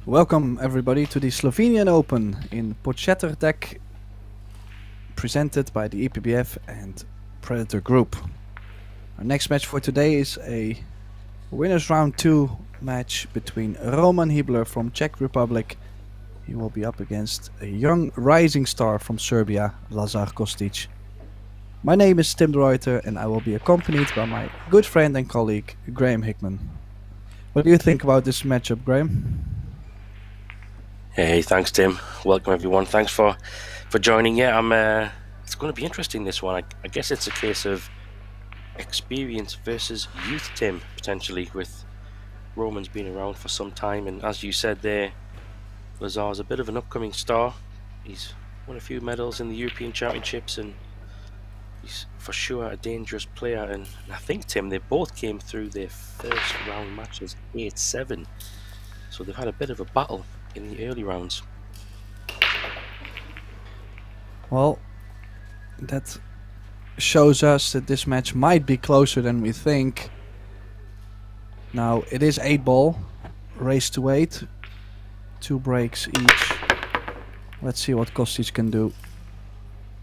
Welcome everybody to the Slovenian Open in Podcetrtek, presented by the IBPF and Predator Group. Our next match for today is a winners round 2 match between Roman Hibler from Czech Republic. He will be up against a young rising star from Serbia, Lazar Costich. My name is Tim de Ruyter and I will be accompanied by my good friend and colleague Graham Hickman. What do you think about this matchup, Graham? Hey, thanks, Tim. Welcome, everyone. Thanks for joining. Yeah, it's going to be interesting, this one. I guess it's a case of experience versus youth, Tim, potentially, with Roman's been around for some time. And as you said there, Lazar's a bit of an upcoming star. He's won a few medals in the European Championships, and he's for sure a dangerous player. And I think, Tim, they both came through their first round matches 8-7. So they've had a bit of a battle in the early rounds. Well, that shows us that this match might be closer than we think. Now, it is 8-ball, race to 8, 2 breaks each. Let's see what Costich can do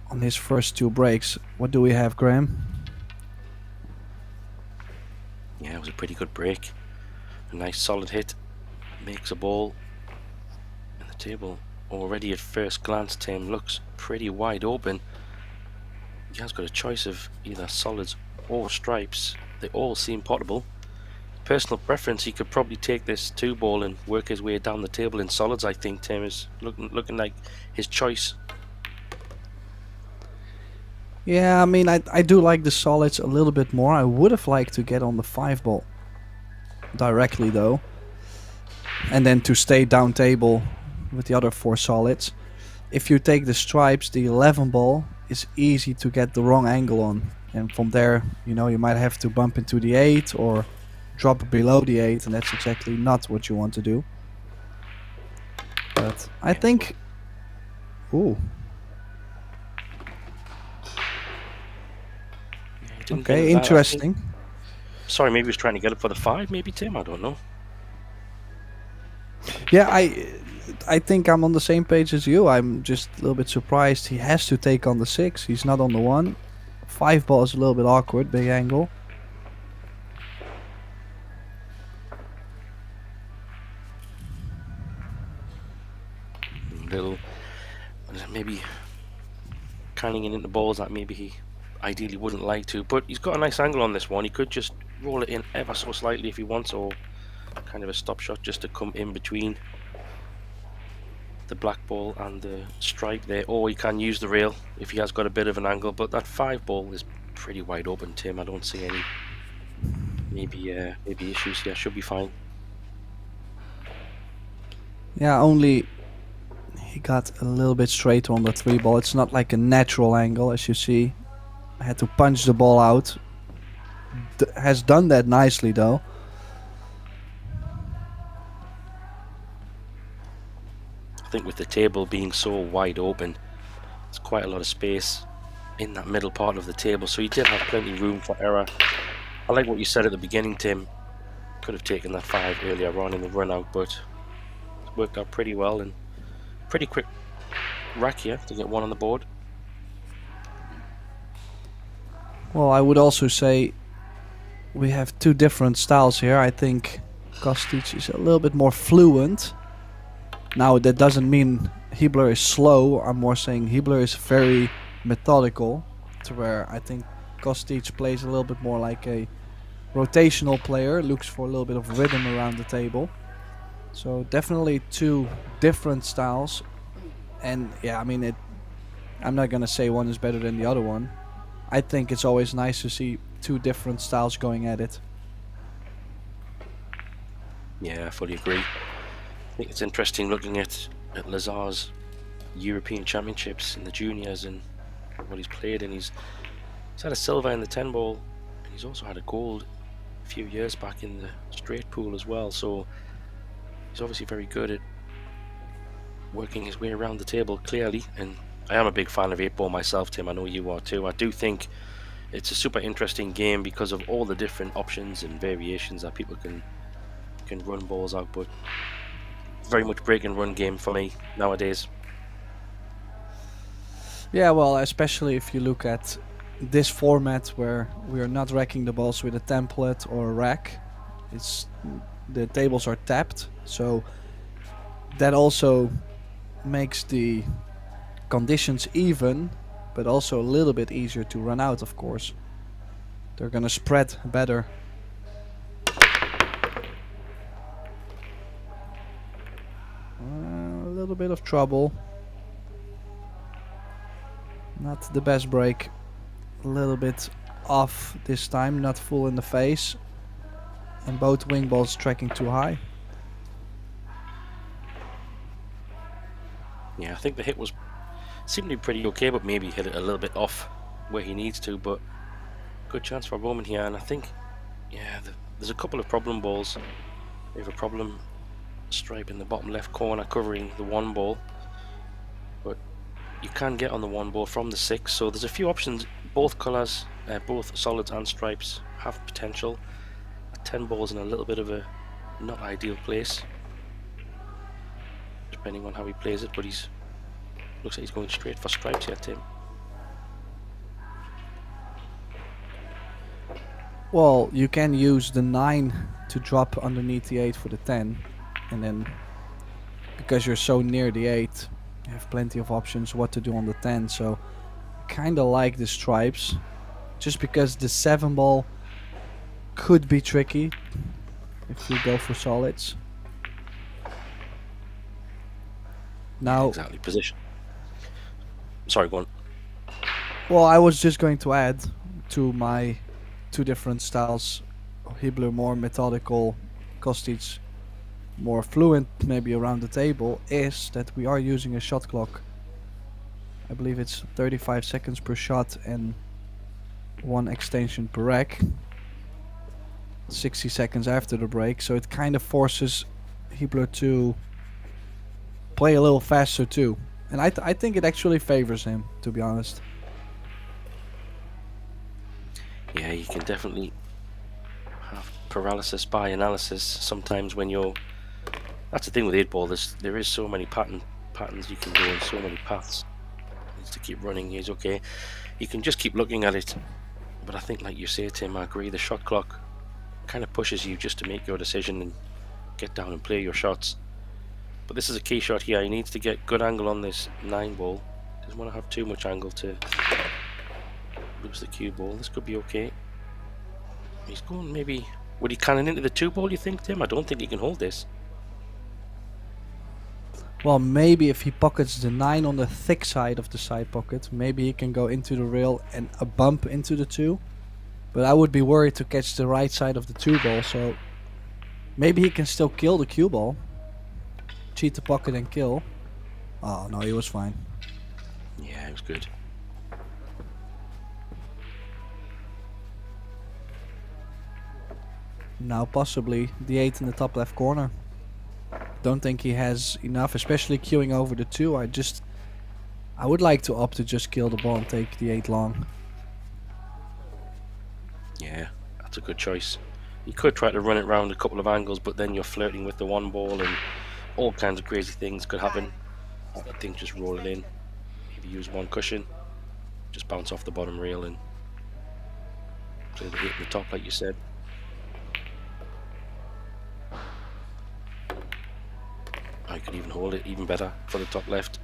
on his first 2 breaks. What do we have, Graham? Yeah, it was a pretty good break. A nice solid hit. Makes a ball. And the table already at first glance, Tim, looks pretty wide open. He has got a choice of either solids or stripes. They all seem potable. Personal preference, he could probably take this 2-ball and work his way down the table in solids. I think Tim is looking like his choice. Yeah, I mean, I do like the solids a little bit more. I would have liked to get on the 5-ball directly though, and then to stay down table with the other 4 solids. If you take the stripes, the 11-ball is easy to get the wrong angle on, and from there, you know, you might have to bump into the 8 or drop below the 8, and that's exactly not what you want to do. But I think, ooh, okay, interesting. Sorry, maybe he was trying to get it for the 5, maybe, Tim, I don't know. Yeah, I think I'm on the same page as you. I'm just a little bit surprised he has to take on the 6. He's not on the 1. 5-ball is a little bit awkward, big angle. Little, maybe canning it into balls that maybe he ideally wouldn't like to, but he's got a nice angle on this one. He could just roll it in ever so slightly if he wants, or kind of a stop shot just to come in between the black ball and the stripe there, or he can use the rail if he has got a bit of an angle. But that 5-ball is pretty wide open, Tim. I don't see any maybe issues here. Should be fine. Yeah, only he got a little bit straight on the 3-ball. It's not like a natural angle, as you see. I had to punch the ball out. Has done that nicely though. I think with the table being so wide open, there's quite a lot of space in that middle part of the table, so he did have plenty of room for error. I like what you said at the beginning, Tim. Could have taken that 5 earlier on in the run out, but it's worked out pretty well, and pretty quick rack here to get 1 on the board. Well, I would also say we have 2 different styles here. I think Costich is a little bit more fluent. Now, that doesn't mean Hibler is slow. I'm more saying Hibler is very methodical, to where I think Costich plays a little bit more like a rotational player, looks for a little bit of rhythm around the table. So definitely 2 different styles. And yeah, I mean, I'm not gonna say one is better than the other one. I think it's always nice to see 2 different styles going at it. Yeah, I fully agree. I think it's interesting looking at Lazar's European Championships in the juniors and what he's played, and he's had a silver in the 10-ball, and he's also had a gold a few years back in the straight pool as well, so he's obviously very good at working his way around the table clearly. And I am a big fan of 8-ball myself, Tim. I know you are too. I do think it's a super interesting game because of all the different options and variations that people can run balls out, but very much break and run game for me nowadays. Yeah, well, especially if you look at this format where we are not racking the balls with a template or a rack. The tables are tapped, so that also makes the conditions even, but also a little bit easier to run out, of course. They're gonna spread better. A little bit of trouble. Not the best break. A little bit off this time, not full in the face. And both wing balls tracking too high. Yeah, I think the hit seemed to be pretty okay, but maybe hit it a little bit off where he needs to. But good chance for Roman here, and I think, yeah, there's a couple of problem balls. We have a problem stripe in the bottom left corner covering the one ball, but you can get on the one ball from the 6, so there's a few options. Both colours, both solids and stripes, have potential. 10 balls in a little bit of a not ideal place, depending on how he plays it, but looks like he's going straight for stripes here, Tim. Well, you can use the 9 to drop underneath the 8 for the 10, and then because you're so near the 8, you have plenty of options what to do on the 10. So I kind of like the stripes, just because the 7 ball could be tricky if you go for solids. Now, exactly, position. Sorry, go on. Well, I was just going to add to my 2 different styles. Hibler more methodical, Costich more fluent, maybe around the table, is that we are using a shot clock. I believe it's 35 seconds per shot and 1 extension per rack. 60 seconds after the break, so it kind of forces Hibler to play a little faster too. And I think it actually favors him, to be honest. Yeah, you can definitely have paralysis by analysis sometimes when you're... That's the thing with 8-ball, there is so many patterns you can do and so many paths. He needs to keep running, he's okay. You can just keep looking at it. But I think, like you say, Tim, I agree, the shot clock kind of pushes you just to make your decision and get down and play your shots. But this is a key shot here. He needs to get good angle on this 9 ball. Doesn't want to have too much angle to lose the cue ball. This could be okay. He's going maybe... Would he cannon into the 2 ball, you think, Tim? I don't think he can hold this. Well, maybe if he pockets the 9 on the thick side of the side pocket, maybe he can go into the rail and a bump into the 2. But I would be worried to catch the right side of the 2 ball, so maybe he can still kill the cue ball. Cheat the pocket and kill. Oh no, he was fine. Yeah, it was good. Now possibly the 8 in the top left corner. Don't think he has enough, especially queuing over the 2. I would like to opt to just kill the ball and take the 8 long. Yeah, that's a good choice. You could try to run it round a couple of angles, but then you're flirting with the 1 ball and all kinds of crazy things could happen. I think just roll it in. Maybe use 1 cushion. Just bounce off the bottom rail and play the 8 in the top, like you said. I could even hold it even better for the top left.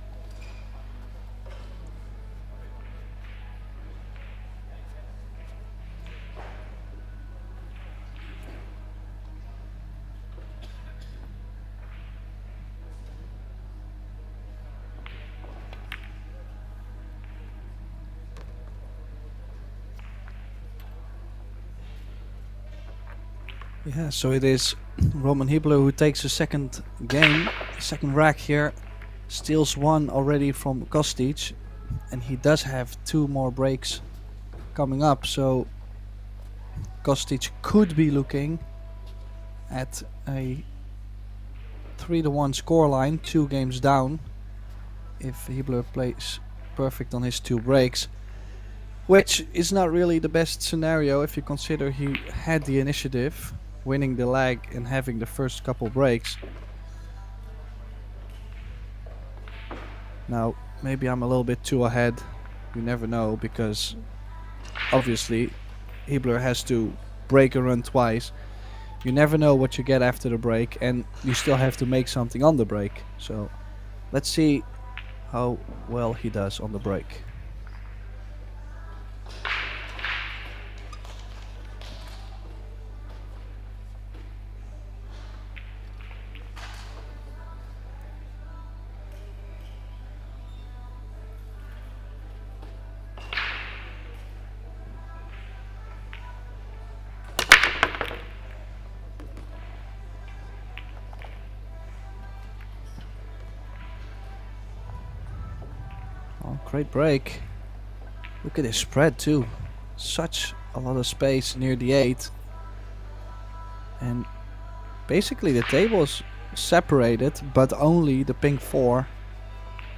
Yeah, so it is Roman Hibler who takes a second game, second rack here, steals 1 already from Costich, and he does have 2 more breaks coming up, so Costich could be looking at a 3-1 scoreline, 2 games down, if Hibler plays perfect on his 2 breaks. Which is not really the best scenario if you consider he had the initiative, winning the leg and having the first couple breaks. Now, maybe I'm a little bit too ahead. You never know, because obviously Hibler has to break a run twice. You never know what you get after the break, and you still have to make something on the break. So let's see how well he does on the break. Oh, great break. Look at his spread too. Such a lot of space near the 8. And basically the table is separated, but only the pink 4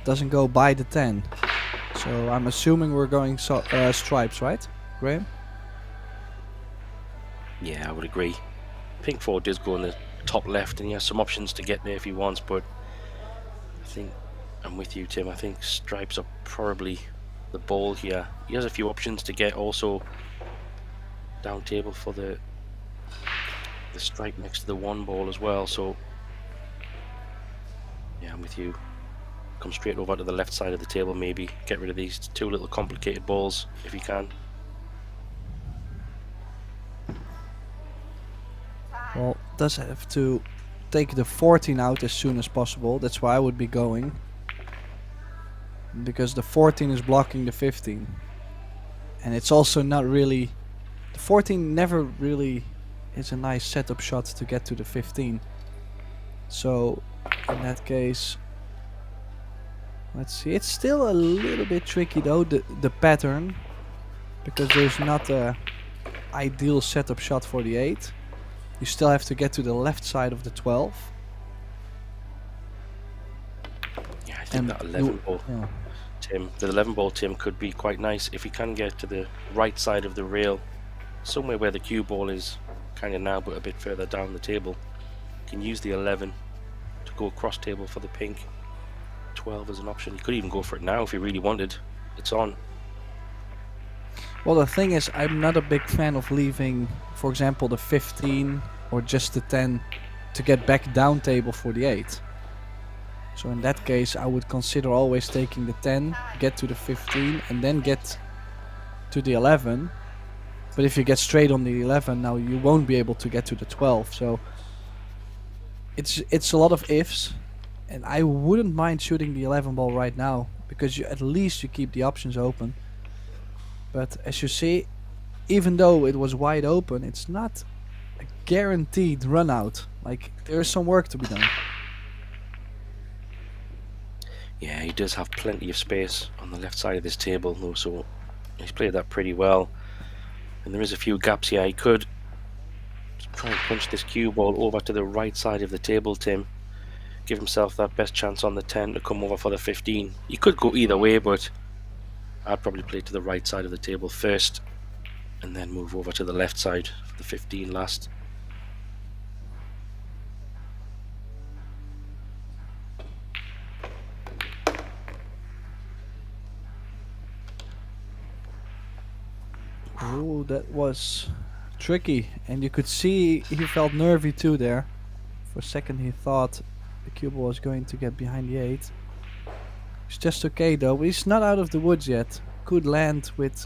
doesn't go by the 10. So I'm assuming we're going stripes, right, Graham? Yeah, I would agree. Pink 4 does go in the top left, and he has some options to get there if he wants, but I think I'm with you, Tim. I think stripes are probably the ball here. He has a few options to get also down table for the stripe next to the 1 ball as well, so yeah, I'm with you. Come straight over to the left side of the table, maybe get rid of these 2 little complicated balls if you can. Well, does have to take the 14 out as soon as possible. That's why I would be going, because the 14 is blocking the 15, and it's also not really, the 14 never really is a nice setup shot to get to the 15. So in that case, let's see, it's still a little bit tricky though, the pattern, because there's not a ideal setup shot for the 8. You still have to get to the left side of the 12. Yeah, I think that 11 ball, yeah. Tim, the 11 ball, Tim, could be quite nice if he can get to the right side of the rail, somewhere where the cue ball is kind of now, but a bit further down the table. You can use the 11 to go across table for the pink. 12 as an option. You could even go for it now if you really wanted. It's on. Well, the thing is, I'm not a big fan of leaving, for example, the 15 or just the 10 to get back down table for the 8. So in that case, I would consider always taking the 10, get to the 15, and then get to the 11. But if you get straight on the 11, now you won't be able to get to the 12. So it's a lot of ifs, and I wouldn't mind shooting the 11 ball right now, because at least you keep the options open. But as you see, even though it was wide open, it's not a guaranteed run out. Like, there's some work to be done. Yeah, he does have plenty of space on the left side of this table though, so he's played that pretty well. And there is a few gaps here. He could try and punch this cue ball over to the right side of the table, Tim. Give himself that best chance on the 10 to come over for the 15. He could go either way, but I'd probably play to the right side of the table first and then move over to the left side for the 15 last. Oh, that was tricky, and you could see he felt nervy too there. For a second he thought the cue ball was going to get behind the 8. It's just okay though, he's not out of the woods yet. Could land with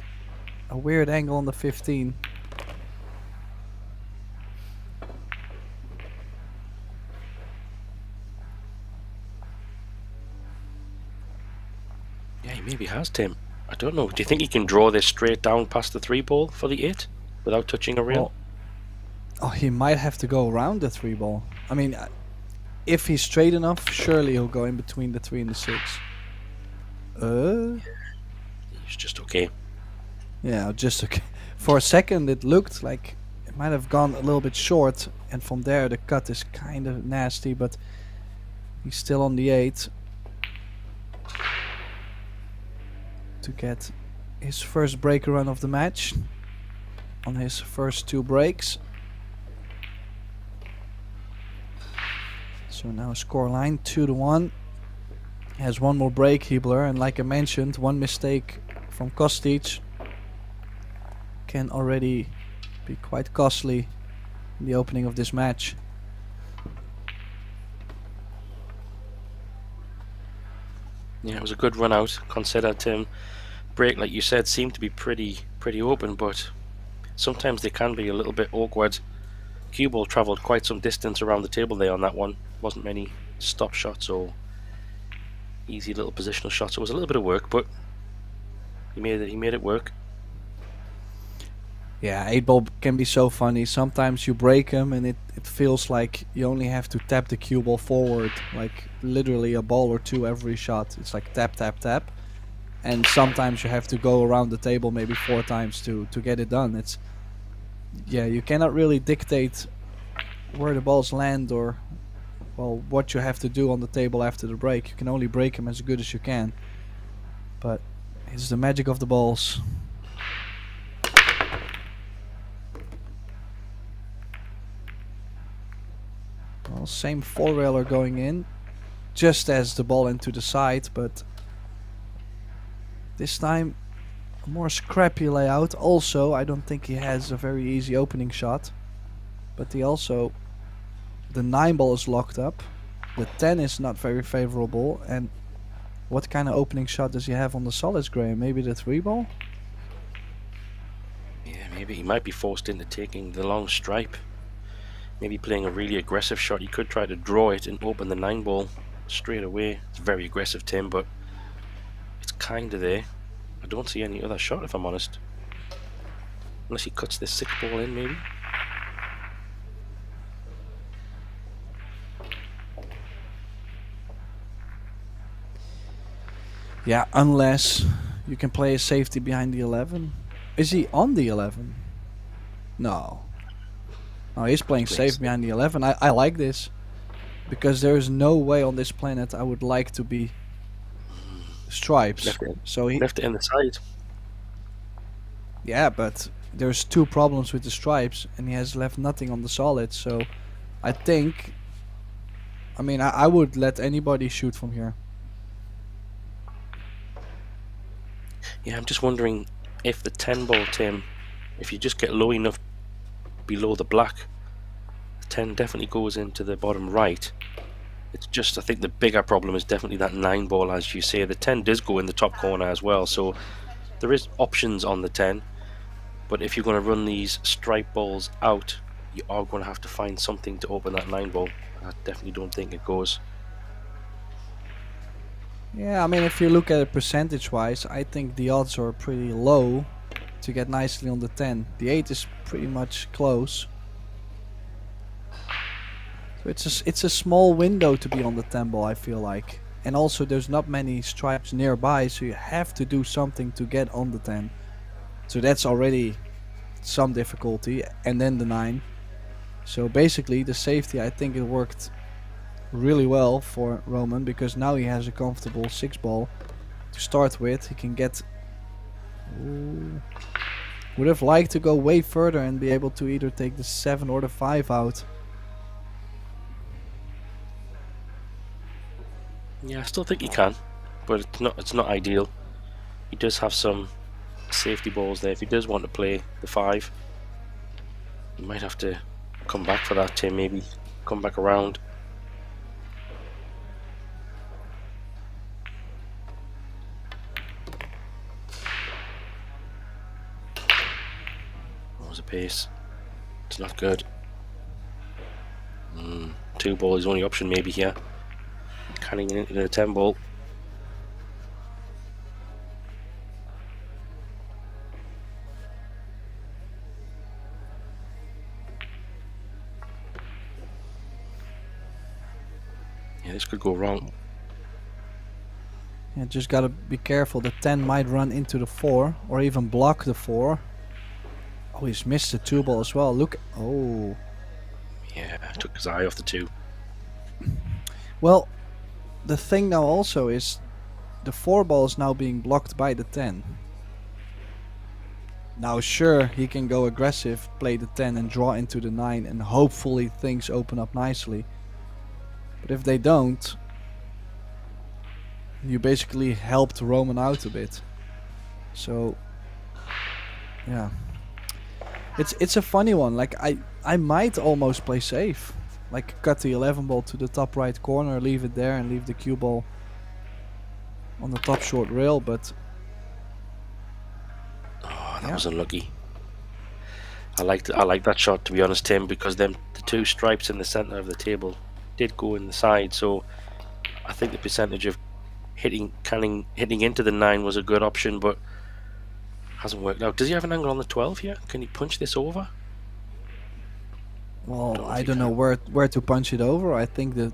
a weird angle on the 15. Yeah, he maybe has, Tim. I don't know. Do you think he can draw this straight down past the 3 ball for the 8 without touching a rail? Oh, he might have to go around the 3 ball. I mean, if he's straight enough, surely he'll go in between the 3 and the 6. He's just okay. Yeah, just okay. For a second it looked like it might have gone a little bit short, and from there the cut is kind of nasty, but he's still on the 8 to get his first breaker run of the match on his first 2 breaks. So now scoreline 2-1. Has one more break, Hibler, and like I mentioned, one mistake from Costich can already be quite costly in the opening of this match. Yeah, it was a good run out. Considered break, like you said, seemed to be pretty open, but sometimes they can be a little bit awkward. Cue ball travelled quite some distance around the table there on that one. Wasn't many stop shots or easy little positional shots. It was a little bit of work, but he made it work. Yeah, 8-ball can be so funny. Sometimes you break them and it feels like you only have to tap the cue ball forward, like literally a ball or two every shot. It's like tap, tap, tap. And sometimes you have to go around the table maybe 4 times to get it done. Yeah, you cannot really dictate where the balls land or, well, what you have to do on the table after the break. You can only break them as good as you can. But it's the magic of the balls. Well, same 4-railer going in, just as the ball into the side, but this time a more scrappy layout. Also, I don't think he has a very easy opening shot, but the 9-ball is locked up, the 10 is not very favorable, and what kind of opening shot does he have on the solids, Graham? Maybe the 3-ball? Yeah, maybe he might be forced into taking the long stripe. Maybe playing a really aggressive shot. He could try to draw it and open the 9-ball straight away. It's very aggressive, Tim, but it's kind of there. I don't see any other shot, if I'm honest. Unless he cuts this 6-ball in, maybe. Yeah, unless you can play a safety behind the 11. Is he on the 11? No. No, he's playing safe behind the 11. I like this. Because there is no way on this planet I would like to be stripes. So he left it in the side. Yeah, but there's 2 problems with the stripes and he has left nothing on the solid. So I think, I mean, I would let anybody shoot from here. Yeah, I'm just wondering if the 10-ball, Tim, if you just get low enough below the black, the 10 definitely goes into the bottom right. It's just, I think the bigger problem is definitely that 9-ball, as you say. The 10 does go in the top corner as well, so there is options on the 10, but if you're going to run these stripe balls out, you are going to have to find something to open that 9-ball. I definitely don't think it goes. Yeah, I mean, if you look at it percentage-wise, I think the odds are pretty low to get nicely on the 10. The 8 is pretty much close. So it's a small window to be on the 10 ball, I feel like. And also there's not many stripes nearby, so you have to do something to get on the 10. So that's already some difficulty. And then the 9. So basically the safety, I think it worked really well for Roman, because now he has a comfortable 6 ball to start with. He can get... Ooh. Would have liked to go way further and be able to either take the 7 or the 5 out. Yeah, I still think he can, but it's not ideal. He does have some safety balls there. If he does want to play the 5, he might have to come back for that, Tim. Maybe come back around. A pace. It's not good. 2-ball is the only option maybe here. Canning into the 10-ball. Yeah, this could go wrong. Yeah, just gotta be careful. The 10 might run into the 4 or even block the 4. Oh, he's missed the 2-ball as well. Look. Oh. Yeah, took his eye off the 2. Well, the thing now also is the 4-ball is now being blocked by the 10. Now sure, he can go aggressive, play the 10 and draw into the 9 and hopefully things open up nicely. But if they don't, you basically helped Roman out a bit. So yeah, it's a funny one. Like I might almost play safe, like cut the 11 ball to the top right corner, leave it there, and leave the cue ball on the top short rail. But oh, that was unlucky. I like that shot, to be honest, Tim, because the two stripes in the center of the table did go in the side. So I think the percentage of hitting into the 9 was a good option, but hasn't worked out. Does he have an angle on the 12 here? Can he punch this over? Well, I don't know where to punch it over. I think the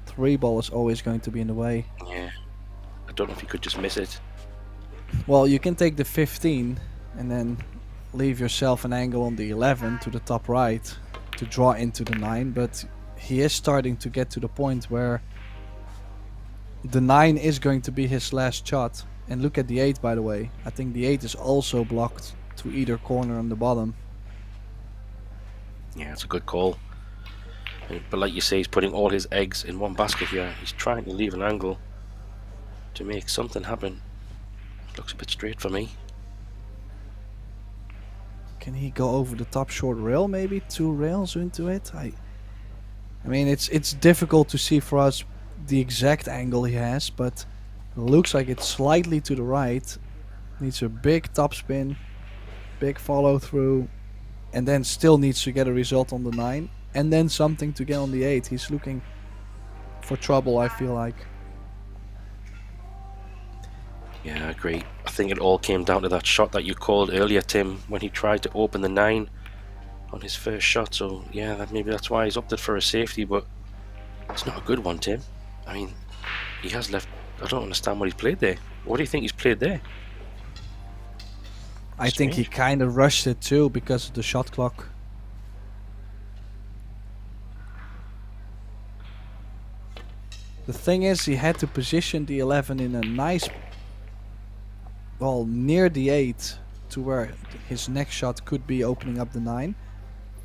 3 ball is always going to be in the way. Yeah, I don't know if he could just miss it. Well, you can take the 15 and then leave yourself an angle on the 11 to the top right to draw into the 9, but he is starting to get to the point where the 9 is going to be his last shot. And look at the 8, by the way. I think the 8 is also blocked to either corner on the bottom. Yeah, it's a good call. But like you say, he's putting all his eggs in one basket here. He's trying to leave an angle to make something happen. Looks a bit straight for me. Can he go over the top short rail, maybe 2 rails into it? I mean, it's difficult to see for us the exact angle he has, but it looks like it's slightly to the right. Needs a big topspin, big follow through, and then still needs to get a result on the 9, and then something to get on the 8. He's looking for trouble, I feel like. Yeah, I agree. I think it all came down to that shot that you called earlier, Tim, when he tried to open the 9 on his first shot. So yeah, maybe that's why he's opted for a safety, but it's not a good one, Tim. I mean, he has left. I don't understand what he's played there. What do you think he's played there? I think he kind of rushed it too because of the shot clock. The thing is, he had to position the 11 in a nice, well, near the 8 to where his next shot could be opening up the 9,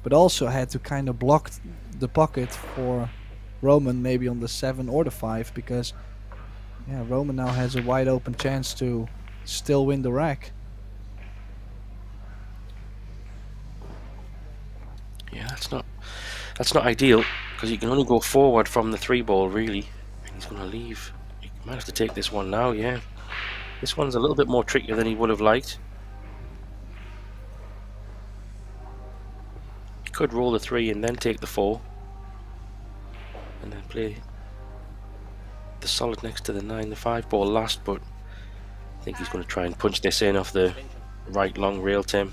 but also had to kind of block the pocket for Roman maybe on the 7 or the 5, because yeah, Roman now has a wide open chance to still win the rack. Yeah, that's not ideal, because you can only go forward from the 3 ball really, and he's going to leave. He might have to take this one now. Yeah, this one's a little bit more trickier than he would have liked. He could roll the 3 and then take the 4, and then play the solid next to the 9, the 5 ball last, but I think he's going to try and punch this in off the right long rail, Tim.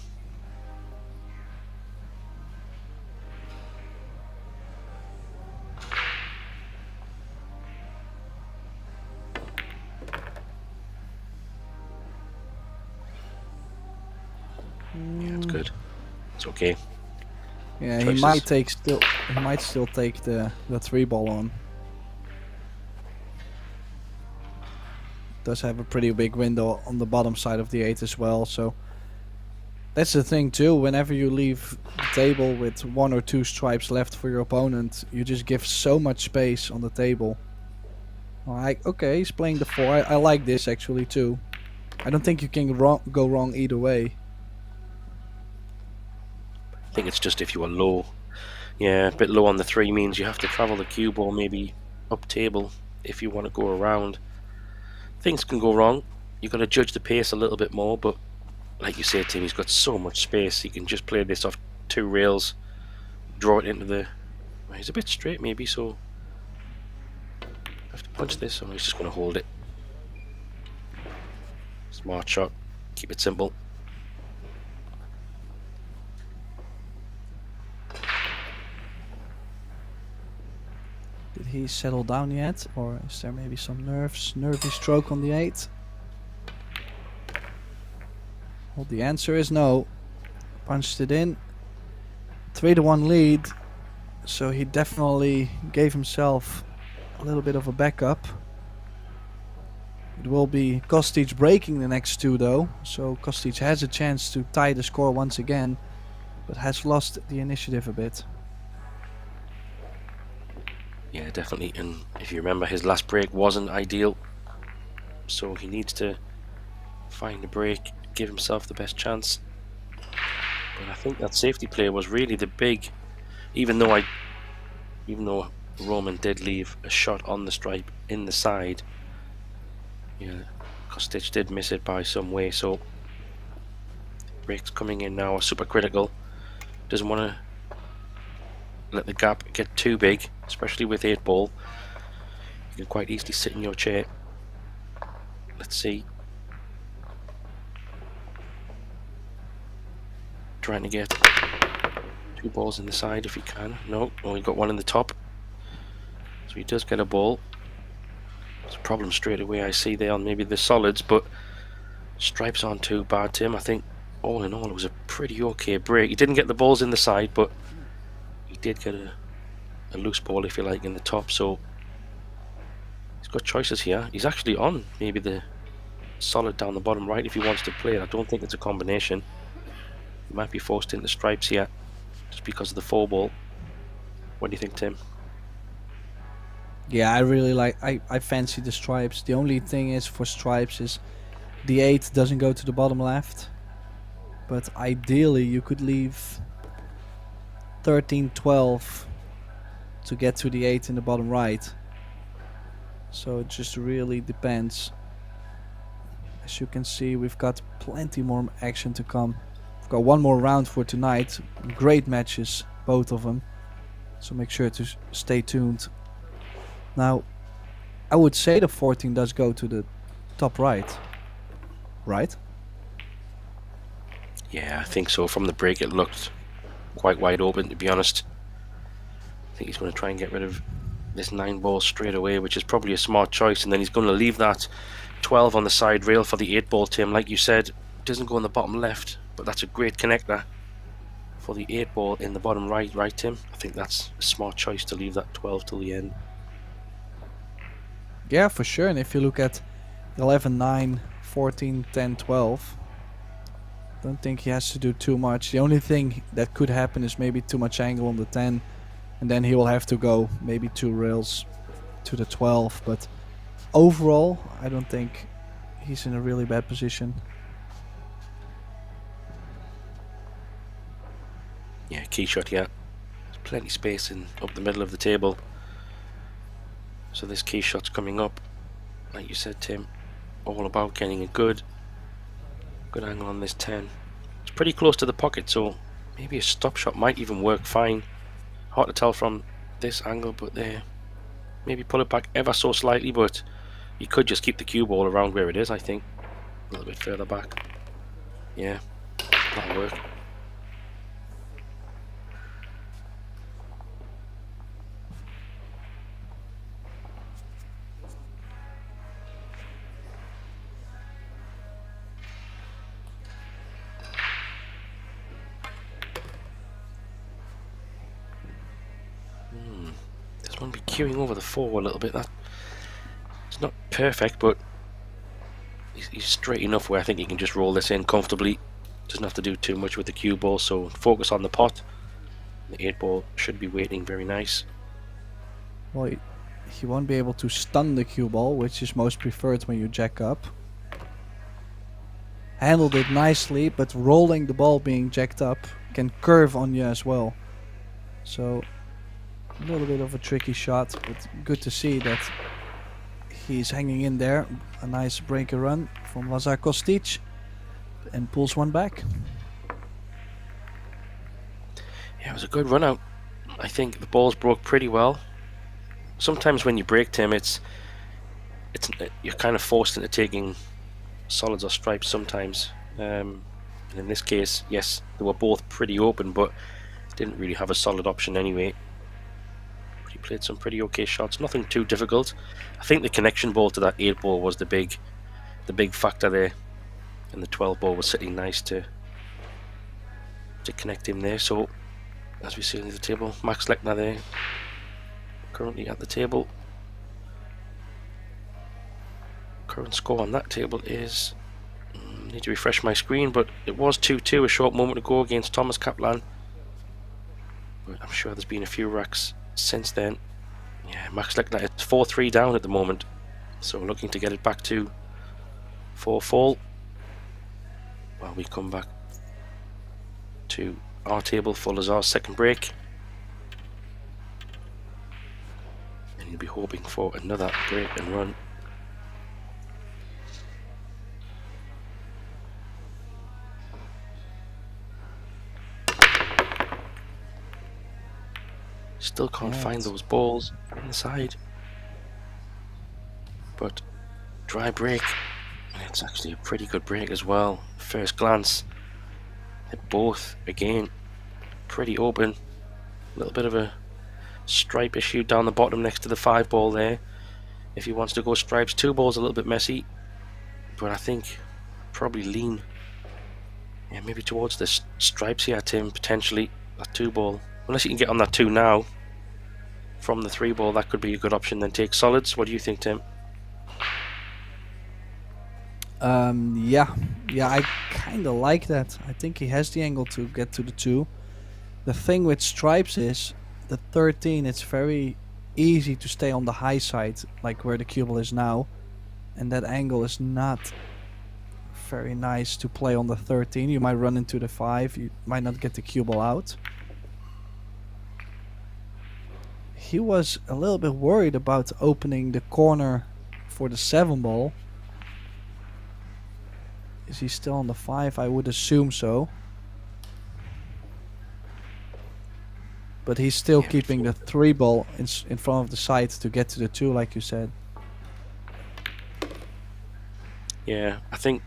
Yeah, it's good. It's okay. Yeah, Choices. he might still take the 3 ball on. Does have a pretty big window on the bottom side of the 8 as well, so that's the thing too. Whenever you leave the table with 1 or 2 stripes left for your opponent, you just give so much space on the table. Like, okay, he's playing the 4. I like this actually too. I don't think you can go wrong either way. I think it's just if you are low. Yeah, a bit low on the 3 means you have to travel the cue ball maybe up table if you want to go around. Things can go wrong. You've got to judge the pace a little bit more, but like you say, Tim, he's got so much space. He can just play this off 2 rails, draw it into the... Well, he's a bit straight maybe, so I have to punch this, or he's just going to hold it. Smart shot. Keep it simple. Did he settle down yet, or is there maybe some nervy stroke on the 8? Well, the answer is no. Punched it in. 3-1 lead. So he definitely gave himself a little bit of a backup. It will be Costich breaking the next 2 though. So Costich has a chance to tie the score once again, but has lost the initiative a bit. Yeah, definitely. And if you remember, his last break wasn't ideal. so he needs to find a break, give himself the best chance. But I think that safety play was really the big, even though Roman did leave a shot on the stripe in the side, yeah, Costich did miss it by some way, so breaks coming in now are super critical. Doesn't want to let the gap get too big, especially with 8-ball. You can quite easily sit in your chair. Let's see. Trying to get 2 balls in the side if he can. No, only got 1 in the top. So he does get a ball. There's a problem straight away I see there on maybe the solids, but stripes aren't too bad, Tim. I think all in all it was a pretty okay break. He didn't get the balls in the side, but he did get a loose ball, if you like, in the top. So he's got choices here. He's actually on maybe the solid down the bottom right if he wants to play it. I don't think it's a combination. He might be forced into stripes here just because of the 4-ball. What do you think, Tim? Yeah, I really like. I fancy the stripes. The only thing is for stripes is the 8 doesn't go to the bottom left. But ideally you could leave 13, 12 to get to the 8 in the bottom right. So it just really depends. As you can see, we've got plenty more action to come. We've got 1 more round for tonight. Great matches, both of them. So make sure to stay tuned. Now, I would say the 14 does go to the top right. Right? Yeah, I think so. From the break it looked quite wide open, to be honest. I think he's going to try and get rid of this 9-ball straight away, which is probably a smart choice, and then he's going to leave that 12 on the side rail for the 8-ball, Tim. Like you said, it doesn't go in the bottom left, but that's a great connector for the 8-ball in the bottom right, Tim. I think that's a smart choice to leave that 12 till the end. Yeah, for sure. And if you look at 11, 9, 14, 10, 12, don't think he has to do too much. The only thing that could happen is maybe too much angle on the 10, and then he will have to go maybe 2 rails to the 12. But overall, I don't think he's in a really bad position. Yeah, key shot here. There's plenty of space in up the middle of the table. So this key shot's coming up. Like you said, Tim, all about getting a good angle on this 10. It's pretty close to the pocket, so maybe a stop shot might even work fine. Hard to tell from this angle, but there. Maybe pull it back ever so slightly, but you could just keep the cue ball around where it is, I think. A little bit further back. Yeah, that'll work. This one be queuing over the 4 a little bit. That it's not perfect, but he's straight enough where I think he can just roll this in comfortably. Doesn't have to do too much with the cue ball, so focus on the pot. The 8-ball should be waiting very nice. Well, he won't be able to stun the cue ball, which is most preferred when you jack up. Handled it nicely, but rolling the ball being jacked up can curve on you as well. So a little bit of a tricky shot, but good to see that he's hanging in there. A nice breaker run from Lazar Costich and pulls 1 back. Yeah, it was a good run out. I think the balls broke pretty well. Sometimes when you break, Tim, you're kind of forced into taking solids or stripes sometimes. And in this case, yes, they were both pretty open, but didn't really have a solid option anyway. He played some pretty okay shots, nothing too difficult. I think the connection ball to that 8-ball was the big factor there, and the 12-ball was sitting nice to connect him there. So as we see on the table, Max Lechner there, currently at the table. Current score on that table is, need to refresh my screen, but it was 2-2 a short moment ago against Thomas Kaplan. But I'm sure there's been a few racks since then. Yeah, Max Lechner is 4-3 down at the moment, so looking to get it back to 4 fall while we come back to our table full as our second break. And you'll be hoping for another break and run. Still can't find those balls on the side. But dry break, and it's actually a pretty good break as well. First glance, they're both again pretty open. A little bit of a stripe issue down the bottom next to the 5 ball there. If he wants to go stripes, 2 balls a little bit messy, but I think probably lean, yeah, maybe towards the stripes here, Tim, potentially that 2 ball. Unless you can get on that 2 now from the 3 ball, that could be a good option. Then take solids. What do you think, Tim? Yeah, I kind of like that. I think he has the angle to get to the 2. The thing with stripes is the 13, it's very easy to stay on the high side, like where the cue ball is now, and that angle is not very nice to play on the 13. You might run into the 5, you might not get the cue ball out. He was a little bit worried about opening the corner for the 7 ball. Is he still on the 5? I would assume so. But he's still keeping the 3 ball in front of the side to get to the 2, like you said. Yeah, I think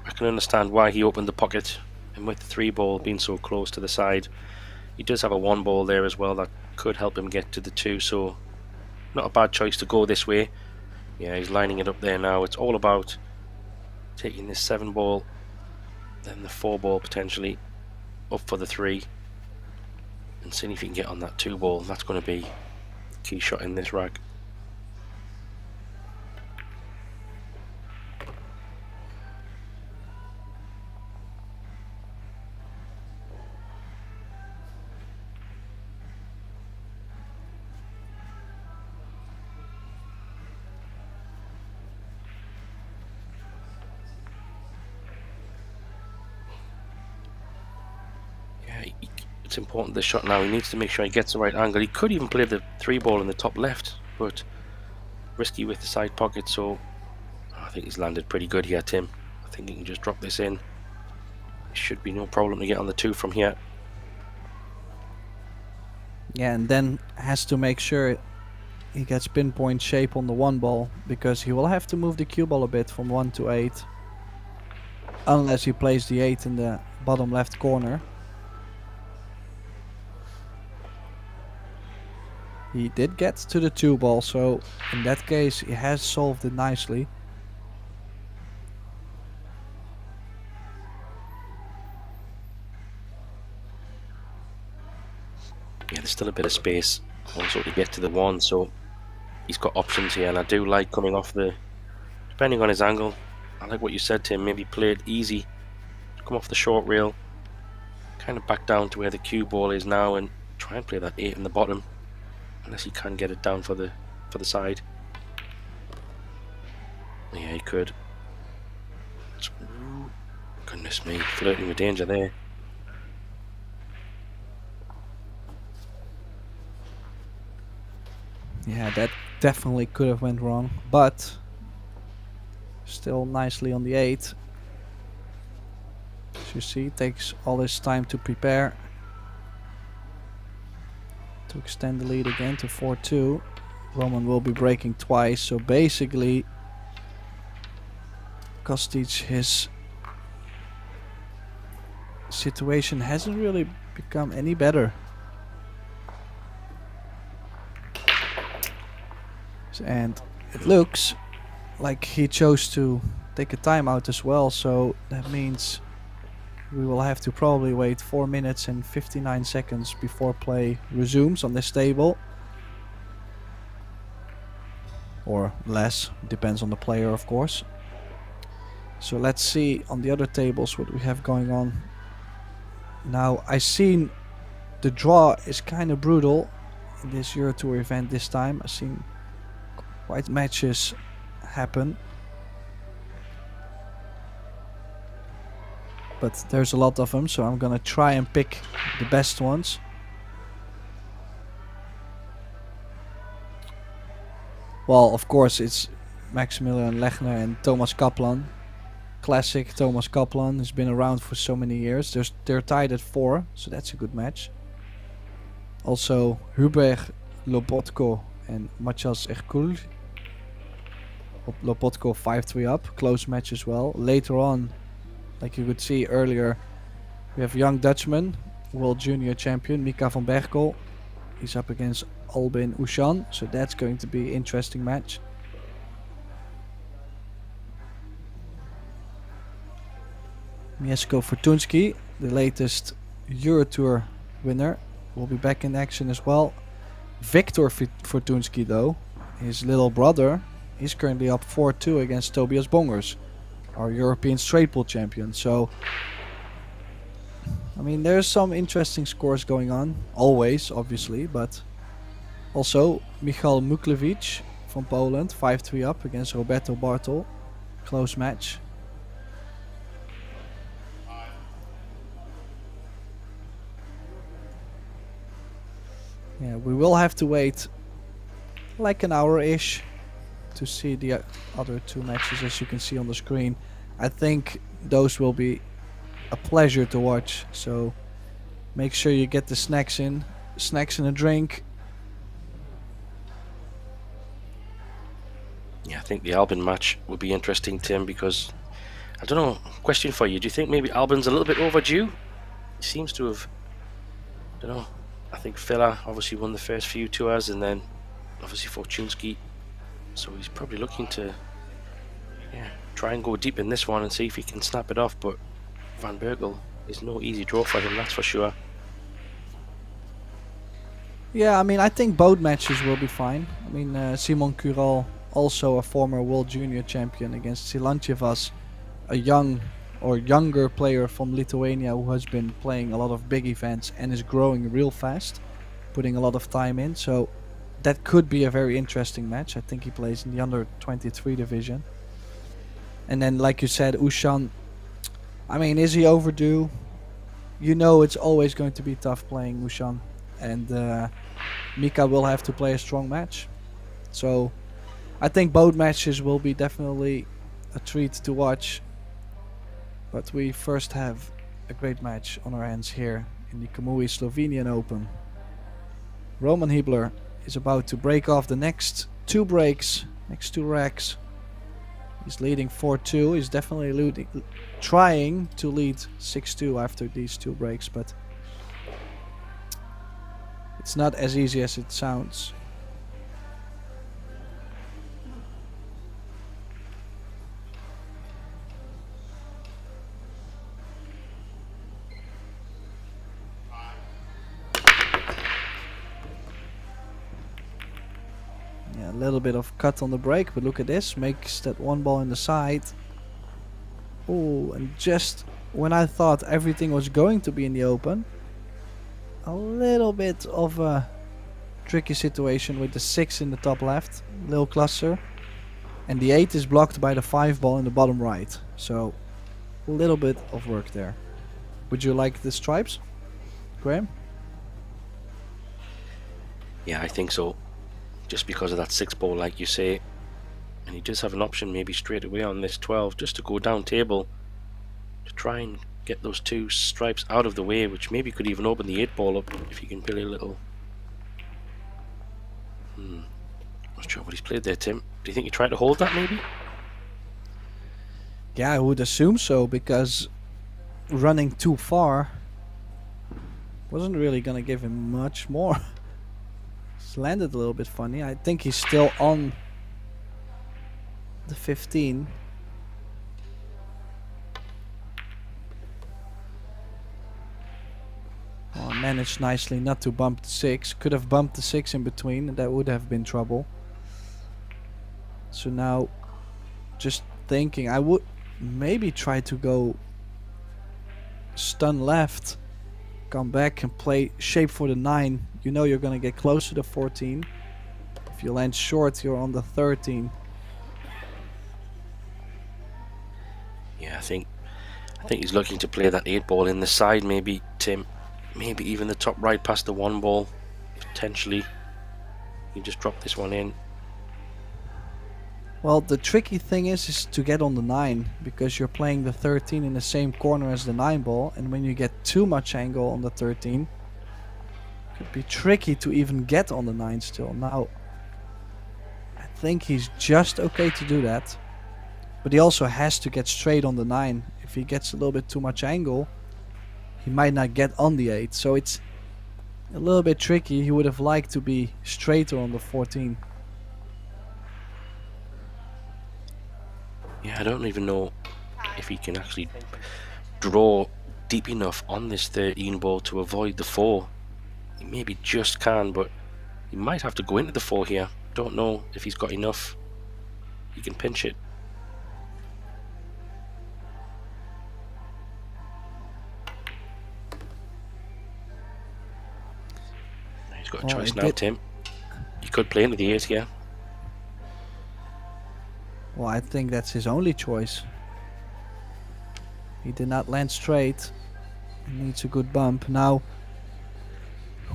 I can understand why he opened the pocket, and with the 3 ball being so close to the side, he does have a 1 ball there as well that could help him get to the 2, so not a bad choice to go this way. Yeah, he's lining it up there now. It's all about taking this 7 ball, then the 4 ball potentially up for the 3, and seeing if you can get on that 2 ball. That's going to be the key shot in this rack. It's important, this shot now. He needs to make sure he gets the right angle. He could even play the 3 ball in the top left, but risky with the side pocket, so I think he's landed pretty good here, Tim. I think he can just drop this in. Should be no problem to get on the 2 from here. Yeah, and then has to make sure he gets pinpoint shape on the 1 ball, because he will have to move the cue ball a bit from 1 to 8. Unless he plays the 8 in the bottom left corner. He did get to the 2 ball, so in that case he has solved it nicely. Yeah, there's still a bit of space also to get to the 1, so he's got options here, and I do like coming off the, depending on his angle, I like what you said, Tim, maybe play it easy, come off the short rail, kind of back down to where the cue ball is now, and try and play that 8 in the bottom. Unless he can get it down for the side. Yeah, he could. Goodness me, flirting with danger there. Yeah, that definitely could have went wrong, but still nicely on the 8. As you see, it takes all this time to prepare. To extend the lead again to 4-2. Roman will be breaking twice, so basically Costich, his situation hasn't really become any better. And it looks like he chose to take a timeout as well, so that means we will have to probably wait 4 minutes and 59 seconds before play resumes on this table. Or less, depends on the player, of course. So let's see on the other tables what we have going on. Now, I seen the draw is kind of brutal in this EuroTour event this time. I've seen quite matches happen. but there's a lot of them, so I'm gonna try and pick the best ones. Well, of course, it's Maximilian Lechner and Thomas Kaplan. Classic Thomas Kaplan has been around for so many years. They're tied at 4, so that's a good match. Also, Hubert Lopotko and Macias Erkul. Lopotko 5-3 up, close match as well. Later on, like you could see earlier, we have young Dutchman, world junior champion Mika van Berkel. He's up against Albin Ushan, so that's going to be an interesting match. Mieszko Fortunski, the latest EuroTour winner, will be back in action as well. Viktor Fortunski, though, his little brother, he's currently up 4-2 against Tobias Bongers, our European straight pool champion. So, I mean, there's some interesting scores going on, always, obviously, but also Michal Muklevich from Poland, 5-3 up against Roberto Bartol, close match. Yeah, we will have to wait like an hour-ish to see the other 2 matches, as you can see on the screen. I think those will be a pleasure to watch, so make sure you get the snacks and a drink. Yeah, I think the Albin match will be interesting, Tim, because I don't know, question for you, do you think maybe Albin's a little bit overdue? He seems to have, I don't know, I think Filler obviously won the first few tours, and then obviously Fortunski, so he's probably looking to try and go deep in this one and see if he can snap it off, but Van Berkel is no easy draw for him, that's for sure. Yeah, I mean, I think both matches will be fine. I mean, Simon Kural, also a former world junior champion, against Silanchevas, a younger player from Lithuania who has been playing a lot of big events and is growing real fast, putting a lot of time in, so that could be a very interesting match. I think he plays in the under 23 division. And then, like you said, Ushan, I mean, is he overdue? You know, it's always going to be tough playing Ushan, and Mika will have to play a strong match, so I think both matches will be definitely a treat to watch. But we first have a great match on our hands here in the Kamui Slovenian Open. Roman Hibler is about to break off the next 2 breaks, next 2 racks. He's leading 4-2. He's definitely trying to lead 6-2 after these 2 breaks, but it's not as easy as it sounds. A little bit of cut on the break, but look at this, makes that 1 ball in the side. Oh, and just when I thought everything was going to be in the open, a little bit of a tricky situation with the 6 in the top left, little cluster, and the 8 is blocked by the 5 ball in the bottom right, so a little bit of work there. Would you like the stripes, Graham? Yeah, I think so. Just because of that 6 ball, like you say, and he does have an option maybe straight away on this 12 just to go down table to try and get those 2 stripes out of the way, which maybe could even open the 8 ball up if he can play a little. Not sure what he's played there, Tim. Do you think he tried to hold that maybe? Yeah, I would assume so, because running too far wasn't really gonna give him much more. Landed a little bit funny. I think he's still on the 15. Oh, managed nicely not to bump the 6. Could have bumped the 6 in between, and that would have been trouble. So now, just thinking, I would maybe try to go stun left, come back and play shape for the 9. You know you're gonna get close to the 14. If you land short, you're on the 13. Yeah, I think I think he's looking to play that 8 ball in the side, maybe, Tim. Maybe even the top right past the 1 ball. Potentially. You just drop this one in. Well, the tricky thing is to get on the 9, because you're playing the 13 in the same corner as the 9 ball, and when you get too much angle on the 13, it could be tricky to even get on the 9 still. Now, I think he's just okay to do that, but he also has to get straight on the 9. If he gets a little bit too much angle, he might not get on the 8, so it's a little bit tricky. He would have liked to be straighter on the 14. Yeah, I don't even know if he can actually draw deep enough on this 13 ball to avoid the 4. He maybe just can, but he might have to go into the 4 here. Don't know if he's got enough. He can pinch it. He's got a choice now, Tim. He could play into the 8 here. Well, I think that's his only choice. He did not land straight. He needs a good bump. Now,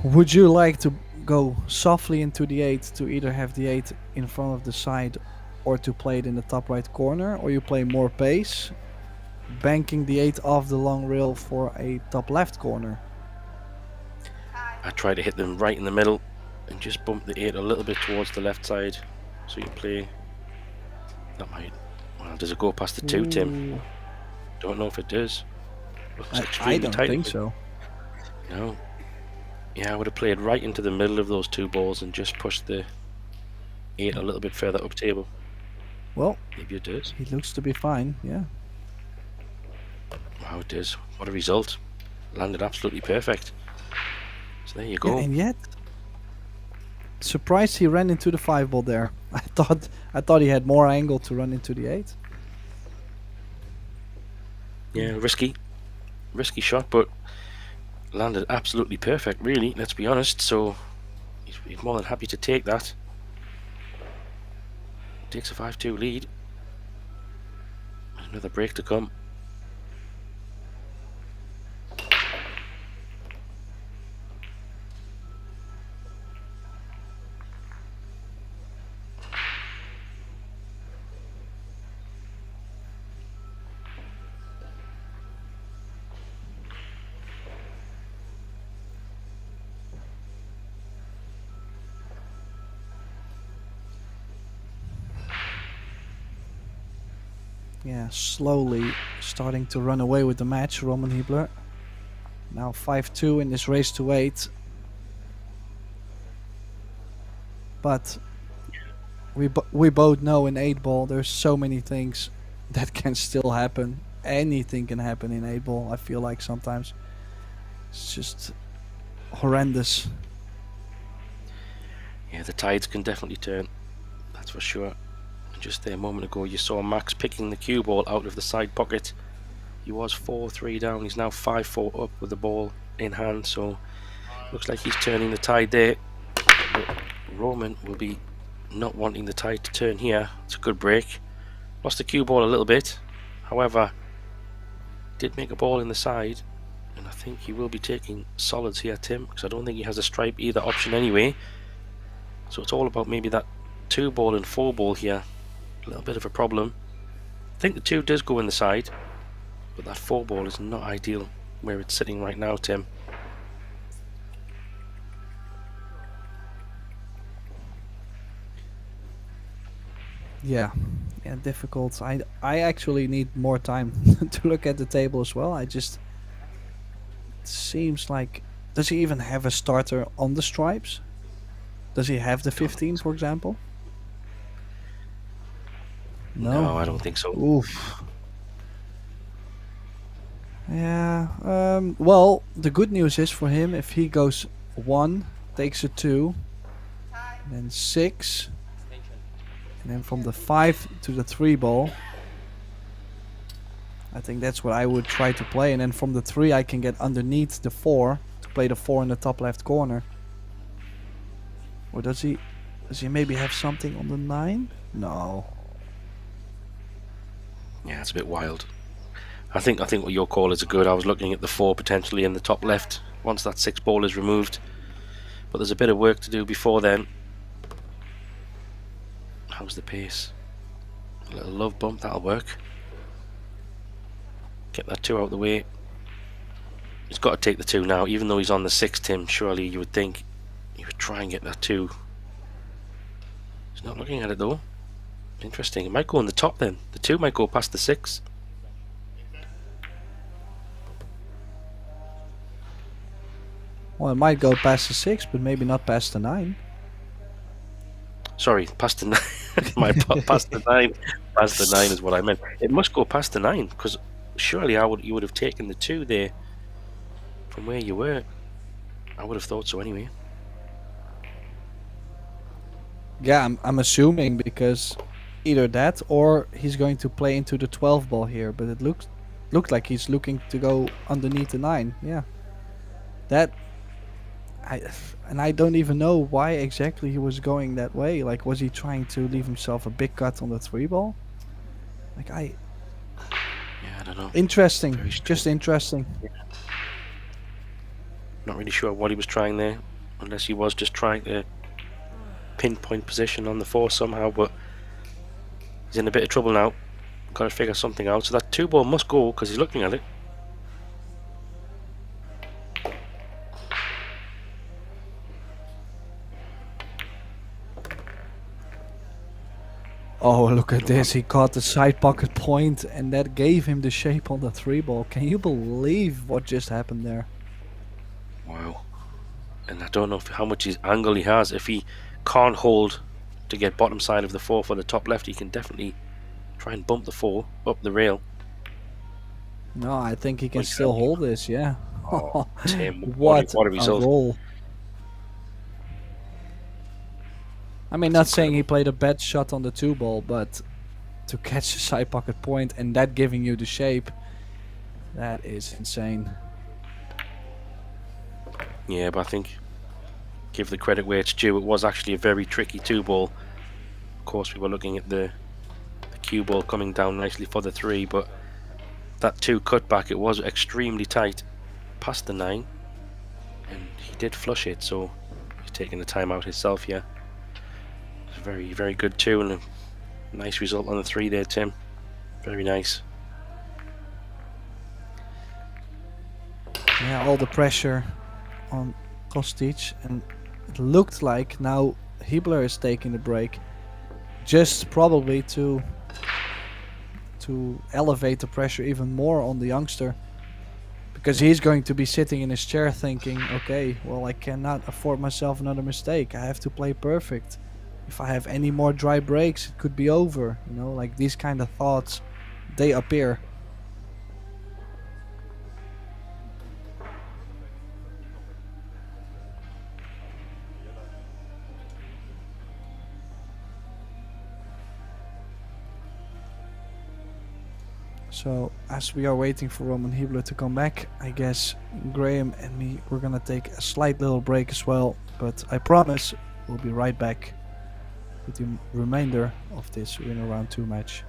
would you like to go softly into the 8 to either have the 8 in front of the side or to play it in the top right corner, or you play more pace, banking the 8 off the long rail for a top left corner? I try to hit them right in the middle and just bump the 8 a little bit towards the left side, so you play. That might. Well, does it go past the 2, Tim? Don't know if it does. Looks I don't tight. think so. No. Yeah, I would have played right into the middle of those 2 balls and just pushed the 8 a little bit further up table. Well, maybe it does. He looks to be fine, yeah. Wow, it does. What a result. Landed absolutely perfect. So there you go. Yeah, and yet, surprised he ran into the 5 ball there. I thought he had more angle to run into the 8. Yeah, risky shot, but landed absolutely perfect, really, let's be honest. So he's more than happy to take that. Takes a 5-2 lead. Another break to come. Yeah, slowly starting to run away with the match, Roman Hibler. Now 5-2 in this race to 8. But we both know in 8 ball there's so many things that can still happen. Anything can happen in 8 ball, I feel like sometimes. It's just horrendous. Yeah, the tides can definitely turn, that's for sure. Just there a moment ago you saw Max picking the cue ball out of the side pocket. He was 4-3 down, he's now 5-4 up with the ball in hand, so looks like he's turning the tide there. But Roman will be not wanting the tide to turn here. It's a good break. Lost the cue ball a little bit, however did make a ball in the side, and I think he will be taking solids here, Tim, because I don't think he has a stripe either option anyway. So it's all about maybe that 2 ball and 4 ball here. A little bit of a problem. I think the 2 does go in the side, but that 4 ball is not ideal where it's sitting right now, Tim. Yeah, difficult. I actually need more time to look at the table as well. It seems like, does he even have a starter on the stripes? Does he have the 15, for example? No, I don't think so. Oof. Yeah. Well, the good news is for him, if he goes 1, takes a 2, then 6, and then from the 5 to the 3 ball, I think that's what I would try to play. And then from the 3, I can get underneath the 4 to play the 4 in the top left corner. Or does he maybe have something on the 9? No. Yeah, it's a bit wild. I think what your call is good. I was looking at the 4 potentially in the top left once that 6 ball is removed, but there's a bit of work to do before then. How's the pace? A little love bump, that'll work. Get that 2 out of the way. He's got to take the 2 now, even though he's on the 6, Tim. Surely you would think he would try and get that 2. He's not looking at it though. Interesting. It might go on the top then. The 2 might go past the 6. Well, it might go past the 6, but maybe not past the 9. Sorry, past the 9. Past the 9. Past the 9 is what I meant. It must go past the 9, because surely you would have taken the 2 there from where you were. I would have thought so anyway. Yeah, I'm assuming, because either that or he's going to play into the 12 ball here, but it looked like he's looking to go underneath the 9. Yeah. I don't even know why exactly he was going that way. Like, was he trying to leave himself a big cut on the 3 ball? Like, yeah, I don't know. Interesting. Just interesting. Yeah. Not really sure what he was trying there, unless he was just trying to pinpoint position on the 4 somehow, but he's in a bit of trouble now. Got to figure something out. So that 2 ball must go, because he's looking at it. Oh, look at this. He caught the side pocket point, and that gave him the shape on the 3 ball. Can you believe what just happened there? Wow. And I don't know how much his angle he has. If he can't hold to get bottom side of the 4 for the top left, he can definitely try and bump the 4 up the rail. No, I think he can still hold this, yeah. Oh, Tim, what a result. roll. I mean, not saying he played a bad shot on the 2 ball, but to catch the side pocket point and that giving you the shape, that is insane. Yeah, but I think, give the credit where it's due, it was actually a very tricky 2 ball. Of course, we were looking at the cue ball coming down nicely for the 3, but that 2 cutback, it was extremely tight past the 9, and he did flush it, so he's taking the time out himself here. It's a very, very good 2 and a nice result on the 3 there, Tim. Very nice. Yeah, all the pressure on Costich, and it looked like now Hibler is taking the break, just probably to elevate the pressure even more on the youngster, because he's going to be sitting in his chair thinking, okay, well, I cannot afford myself another mistake. I have to play perfect. If I have any more dry breaks, it could be over. You know, like these kind of thoughts, they appear. So, as we are waiting for Roman Hibler to come back, I guess Graham and me, we're gonna take a slight little break as well. But I promise we'll be right back with the remainder of this winner round 2 match.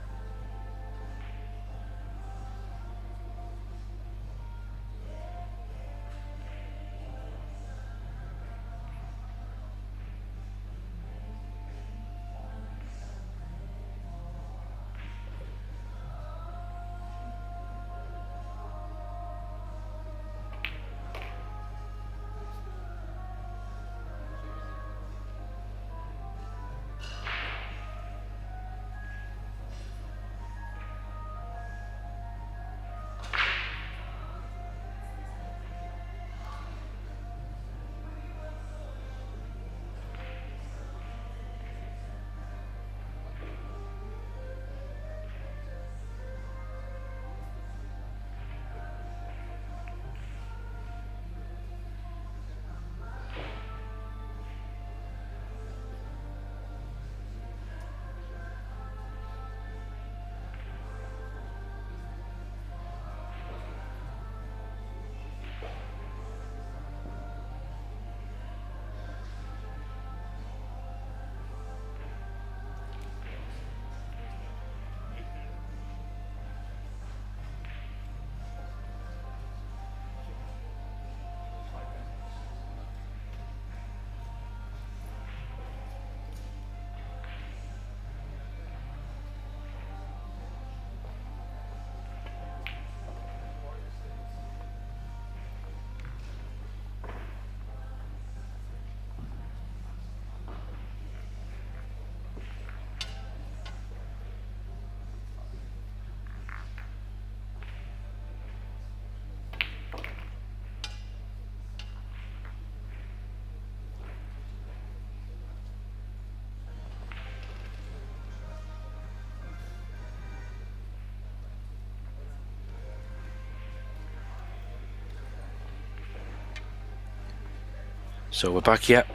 So we're back here.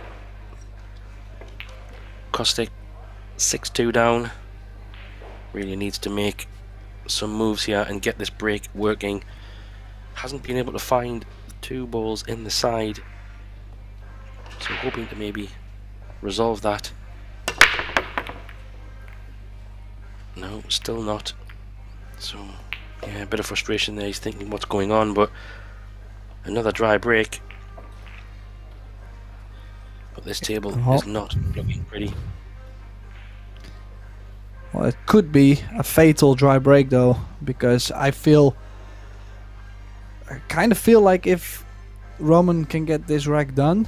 Costich 6-2 down. Really needs to make some moves here and get this break working. Hasn't been able to find 2 balls in the side. So hoping to maybe resolve that. No, still not. So yeah, a bit of frustration there. He's thinking what's going on, but another dry break. But this table is not looking pretty. Well, it could be a fatal dry break though, because I kind of feel like if Roman can get this rack done,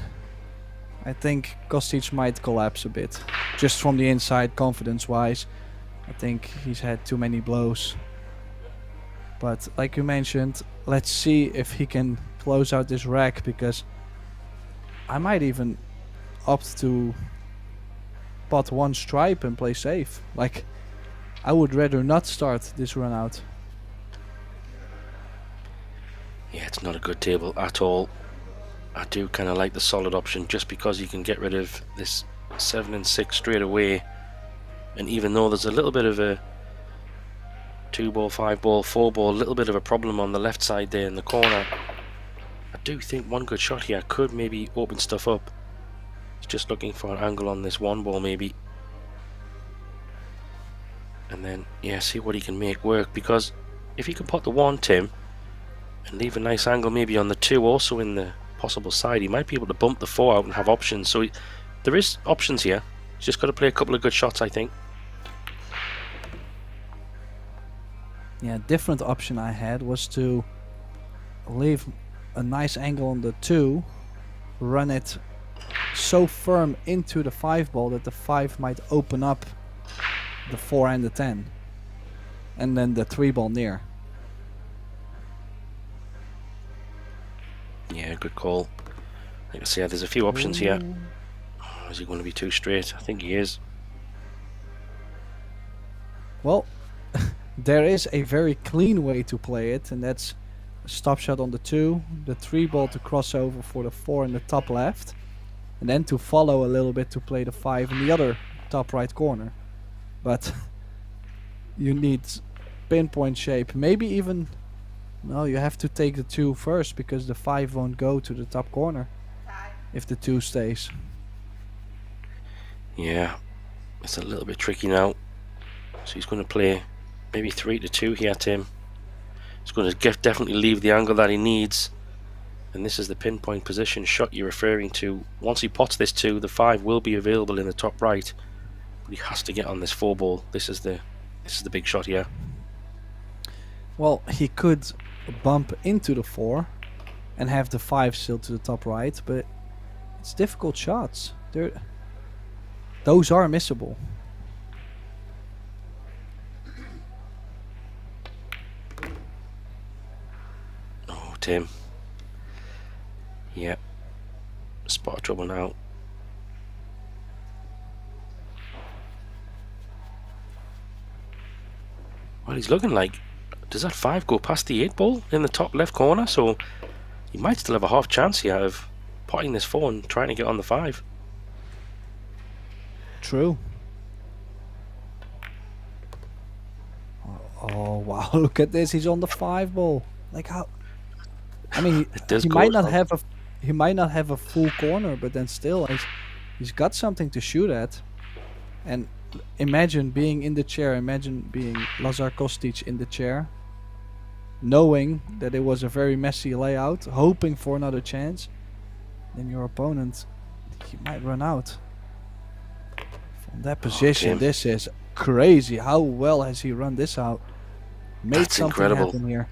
I think Costich might collapse a bit. Just from the inside, confidence-wise. I think he's had too many blows. But like you mentioned, let's see if he can close out this rack, because I might even opt to pot 1 stripe and play safe. Like, I would rather not start this run out. Yeah, it's not a good table at all. I do kind of like the solid option just because you can get rid of this 7 and 6 straight away. And even though there's a little bit of a 2-ball, 5-ball, 4-ball, a little bit of a problem on the left side there in the corner, I do think one good shot here could maybe open stuff up. He's just looking for an angle on this 1-ball maybe. And then, yeah, see what he can make work, because if he can pot the 1, Tim, and leave a nice angle maybe on the 2 also in the possible side, he might be able to bump the 4 out and have options. So there is options here. He's just got to play a couple of good shots, I think. Yeah, different option I had was to leave a nice angle on the 2, run it so firm into the 5-ball that the 5 might open up the 4 and the 10, and then the 3-ball near. Yeah, good call. Like I say, there's a few options here. Oh, is he going to be too straight? I think he is. Well, there is a very clean way to play it, and that's a stop shot on the 2, the 3-ball to cross over for the 4 in the top left, and then to follow a little bit to play the 5 in the other top right corner. But you need pinpoint shape, maybe even, no, you have to take the 2 first, because the 5 won't go to the top corner if the 2 stays. Yeah, it's a little bit tricky now. So he's going to play maybe 3 to 2 here, Tim. He's going to definitely leave the angle that he needs. And this is the pinpoint position shot you're referring to. Once he pots this 2, the 5 will be available in the top right. But he has to get on this 4-ball. This is the big shot here. Well, he could bump into the 4 and have the 5 still to the top right, but it's difficult shots. Those are missable. Oh, Tim. Yep. Spot of trouble now. Well, he's looking like, does that 5 go past the 8-ball in the top left corner? So he might still have a half chance here of potting this 4 and trying to get on the 5. True. Oh wow, look at this, he's on the 5-ball. Like, how, I mean, he might not have a full corner, but then still he's got something to shoot at. And imagine being in the chair, imagine being Lazar Costich in the chair, knowing that it was a very messy layout, hoping for another chance. Then your opponent, he might run out. From that position, this is crazy. How well has he run this out? Made that's something incredible. Happen here.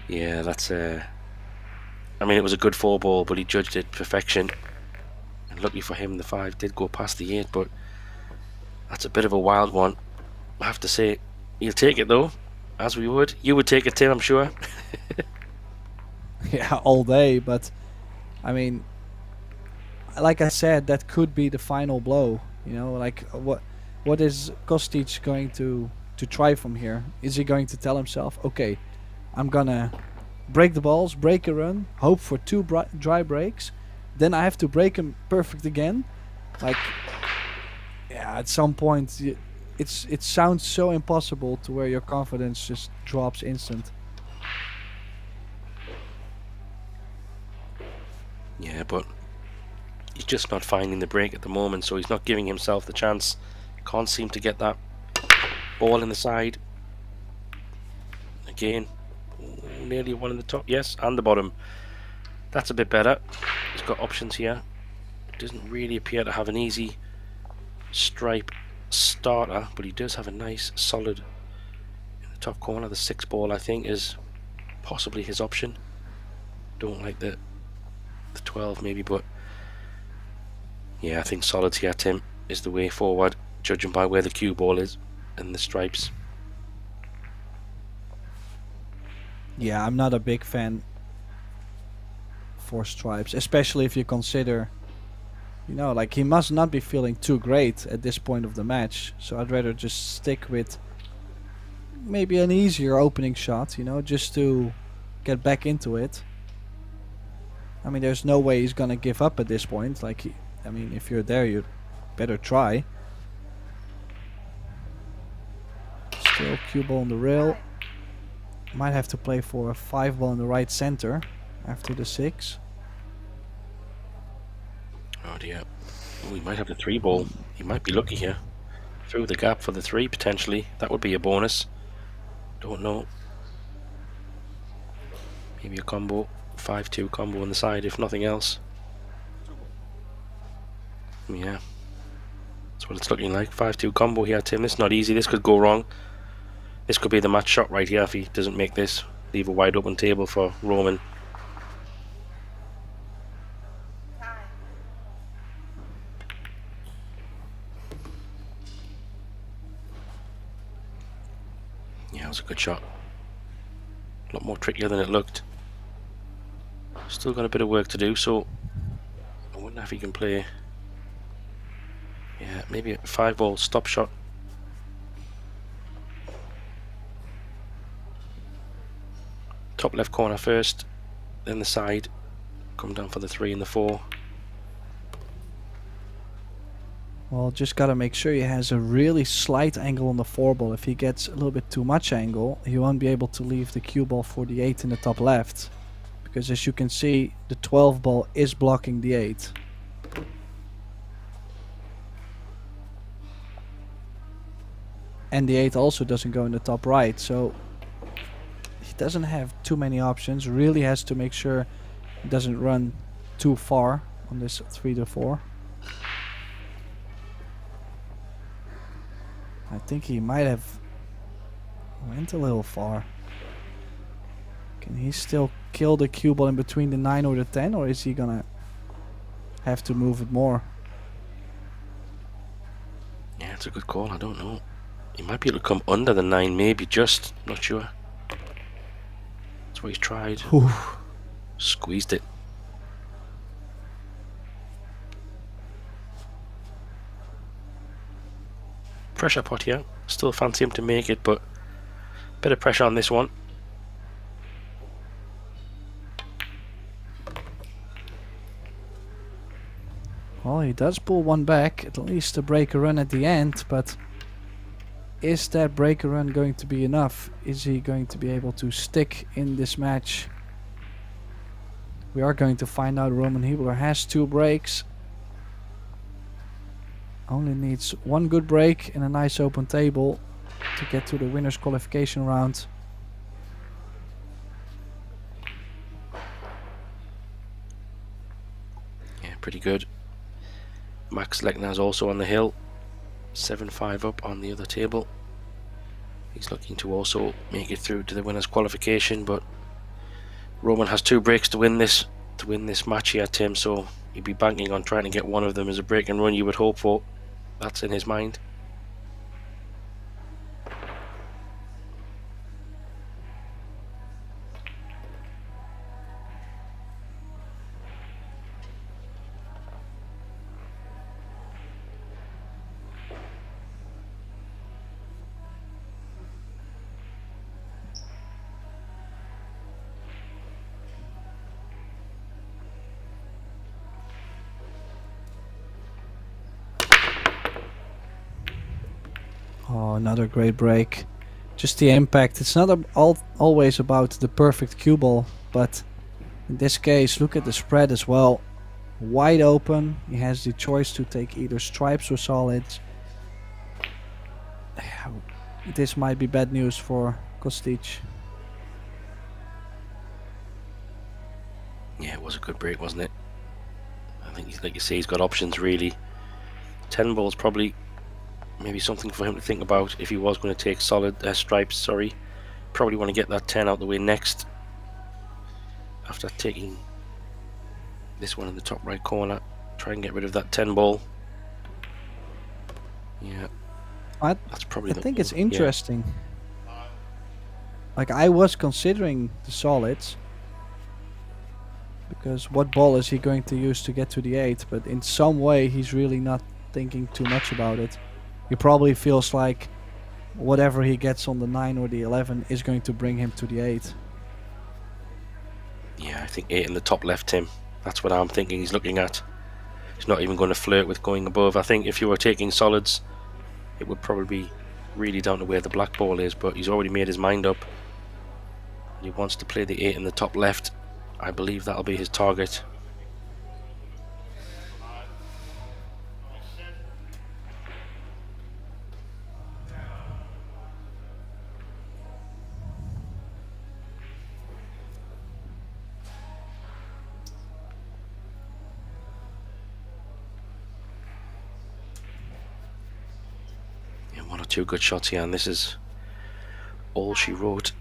Yeah, that's I mean, it was a good 4-ball, but he judged it perfection. And lucky for him, the 5 did go past the 8, but that's a bit of a wild one. I have to say, he'll take it though, as we would. You would take it, Tim, I'm sure. Yeah, all day, but I mean, like I said, that could be the final blow. You know, like what is Costich going to try from here? Is he going to tell himself, okay, I'm gonna break the balls, break a run, hope for 2 dry breaks, then I have to break them perfect again. Like, yeah, at some point, it sounds so impossible to where your confidence just drops instant. Yeah, but he's just not finding the break at the moment, so he's not giving himself the chance. Can't seem to get that ball in the side. Again, nearly one in the top, yes, and the bottom. That's a bit better. He's got options here. Doesn't really appear to have an easy stripe starter, but he does have a nice solid in the top corner. The 6 ball, I think, is possibly his option. Don't like the 12 maybe, but yeah, I think solids here, Tim, is the way forward, judging by where the cue ball is and the stripes. Yeah, I'm not a big fan for stripes, especially if you consider, you know, like, he must not be feeling too great at this point of the match, so I'd rather just stick with maybe an easier opening shot, you know, just to get back into it. I mean, there's no way he's gonna give up at this point. Like, I mean, if you're there, you better try. Still cue ball on the rail. Might have to play for a 5 ball in the right center after the 6. Oh dear. Oh, he might have the 3 ball. He might be lucky here. Through the gap for the 3 potentially. That would be a bonus. Don't know. Maybe a combo. 5-2 combo on the side, if nothing else. Yeah. That's what it's looking like. 5-2 combo here, Tim. This is not easy. This could go wrong. This could be the match shot right here if he doesn't make this. Leave a wide open table for Roman. Yeah, it was a good shot. A lot more trickier than it looked. Still got a bit of work to do, so I wonder if he can play. Yeah, maybe a 5 ball stop shot. Top left corner first, then the side. Come down for the 3 and the 4. Well, just gotta make sure he has a really slight angle on the 4 ball. If he gets a little bit too much angle, he won't be able to leave the cue ball for the 8 in the top left. Because as you can see, the 12 ball is blocking the 8. And the 8 also doesn't go in the top right, so he doesn't have too many options. Really has to make sure he doesn't run too far on this 3 to 4. I think he might have went a little far. Can he still kill the cue ball in between the 9 or the 10, or is he gonna have to move it more? Yeah, it's a good call. I don't know. He might be able to come under the 9, maybe, just. Not sure. That's what he's tried. Whew. Squeezed it. Pressure pot here. Still fancy him to make it, but bit of pressure on this one. Well, he does pull one back, at least to break a run at the end, but is that break a run going to be enough? Is he going to be able to stick in this match? We are going to find out. Roman Hibler has 2 breaks. Only needs 1 good break and a nice open table to get to the winner's qualification round. Yeah, pretty good. Max Lechner's also on the hill. 7-5 up on the other table. He's looking to also make it through to the winner's qualification, but Roman has 2 breaks to win this match here, Tim, so he'd be banking on trying to get one of them as a break and run, you would hope for. That's in his mind. Oh, another great break. Just the impact. It's not always about the perfect cue ball, but in this case, look at the spread as well. Wide open. He has the choice to take either stripes or solids. This might be bad news for Costich. Yeah, it was a good break, wasn't it? I think, like you say, he's got options really. 10 balls probably maybe something for him to think about if he was going to take solid stripes. Sorry, probably want to get that 10 out the way next after taking this one in the top right corner. Try and get rid of that 10 ball. Yeah, that's probably. I think it's interesting. Yeah. Like, I was considering the solids, because what ball is he going to use to get to the 8? But in some way he's really not thinking too much about it. He probably feels like whatever he gets on the 9 or the 11 is going to bring him to the 8. Yeah, I think 8 in the top left, Tim. That's what I'm thinking he's looking at. He's not even going to flirt with going above. I think if you were taking solids, it would probably be really down to where the black ball is, but he's already made his mind up. He wants to play the 8 in the top left. I believe that'll be his target. Yeah, 1 or 2 good shots here, and this is all she wrote.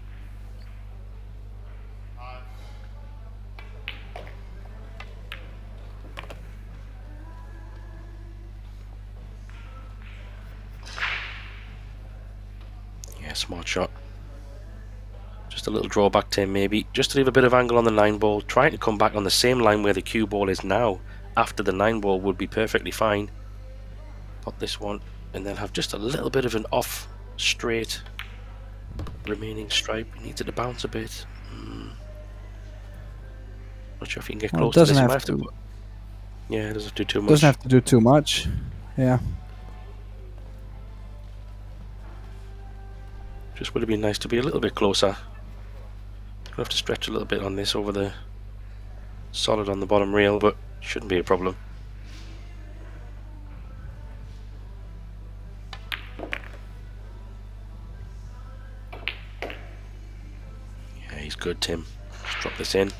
Smart shot. Just a little drawback to him, maybe just to leave a bit of angle on the 9 ball, trying to come back on the same line where the cue ball is now after the 9 ball would be perfectly fine. Put this one and then have just a little bit of an off straight remaining stripe. He needs it to bounce a bit. Not sure if he can get close to this. Yeah, it doesn't have to do too much. Doesn't have to do too much. Yeah. Just would have been nice to be a little bit closer. We'll have to stretch a little bit on this over the solid on the bottom rail, but shouldn't be a problem. Yeah, he's good, Tim. Just drop this in.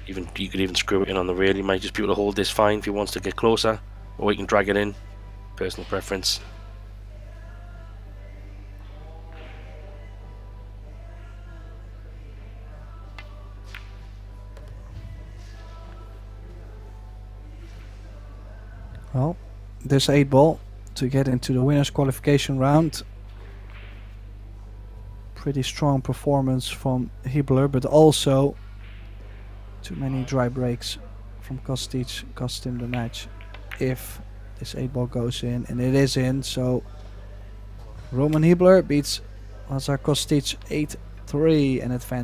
You could even screw it in on the rail. He might just be able to hold this fine if he wants to get closer, or he can drag it in. Personal preference. Well, this 8 ball to get into the winners qualification round. Pretty strong performance from Hibler, but also too many dry breaks from Costich cost him the match if this 8 ball goes in, and it is in. So Roman Hibler beats Lazar Costich 8-3 and advances